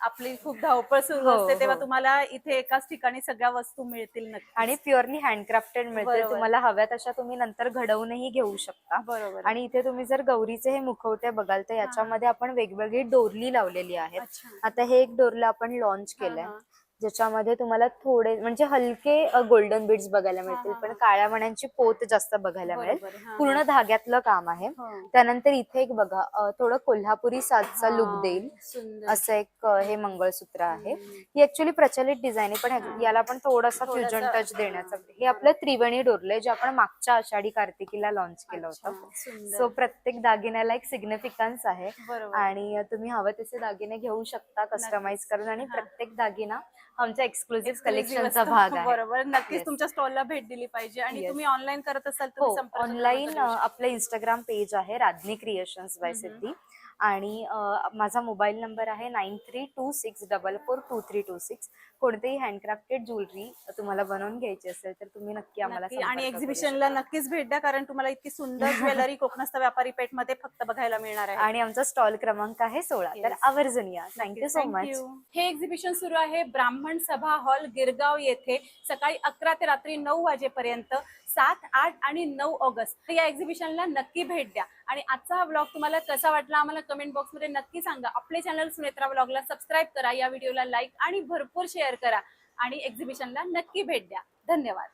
आपली खूप धावपळ सुरू हो, असते, तेव्हा हो. तुम्हाला इथे एकाच ठिकाणी सगळ्या वस्तू मिळतील नक्की. आणि प्युअरली हँडक्राफ्टेड मिळते. बरोबर. तुम्हाला हव्या तशा तुम्ही नंतर घडवूनही घेऊ शकता. बरोबर. आणि इथे तुम्ही जर गौरीचे हे मुखवटे बघाल तर याच्यामध्ये आपण वेगवेगळी डोरली लावलेली आहेत. अच्छा. आता हे एक डोरलं आपण लॉन्च केलंय, हा. ज्याच्यामध्ये तुम्हाला थोडे म्हणजे हलके गोल्डन बीड्स बघायला मिळतील, पण काळ्या मण्यांची पोत जास्त बघायला मिळेल. बरोबर. हा, पूर्ण धाग्यातलं काम आहे. हा. त्यानंतर इथे एक बघा, थोडं कोल्हापुरी साजचा लुक देईल सुंदर. असं एक हे मंगळसूत्र आहे. ही ऍक्च्युली प्रचलित डिझाईन आहे, पण याला पण थोडासा फ्युजन टच देण्याचं. हे आपलं त्रिवेणी डोरलंय, जे आपण मागच्या आषाढी कार्तिकीला लॉन्च केलं होतं. सुंदर. सो प्रत्येक दागिन्याला एक सिग्निफिकन्स आहे. बरोबर. आणि तुम्ही हवं तसे दागिने घेऊ शकता कस्टमाइज करून. आणि प्रत्येक दागिना आमच्या एक्सक्लुझिव्ह कलेक्शनचा भाग आहे. बरोबर. नक्कीच Yes. तुमच्या स्टॉलला भेट दिली पाहिजे. आणि Yes. तुम्ही ऑनलाईन करत असाल तर हो, संपर्क ऑनलाईन क्रमांक देऊ शकता. आपलं इंस्टाग्राम पेज आहे राधनी क्रिएशन्स बाय सिद्धी. आणि माझा मोबाईल नंबर आहे 9326442326. कोणतेही हँडक्राफ्टेड ज्वेलरी तुम्हाला बनवून घ्यायची असेल तर तुम्ही नक्की आम्हाला नक्की. आणि संपर्क करू एक्झिबिशनला नक्कीच भेट द्या, कारण तुम्हाला इतकी सुंदर ज्वेलरी कोकणस्थ व्यापारी पेठ मध्ये फक्त बघायला मिळणार आहे. शकता. आणि आमचा स्टॉल क्रमांक आहे 16. तर Yes. आवर्जून या. Thank you so much. हे एक्झिबिशन सुरू आहे ब्राह्मण सभा हॉल गिरगाव येथे सकाळी 11 ते रात्री 9 वाजेपर्यंत 7, 8 आणि 9 ऑगस्ट. तर या एक्झिबिशनला नक्की भेट द्या. आणि आजचा हा ब्लॉग तुम्हाला कसा वाटला आम्हाला कमेंट बॉक्समध्ये नक्की सांगा. आपले चॅनल सुनेत्रा ब्लॉगला सबस्क्राईब करा, या व्हिडिओला लाईक आणि भरपूर शेअर करा. आणि एक्झिबिशनला नक्की भेट द्या. धन्यवाद.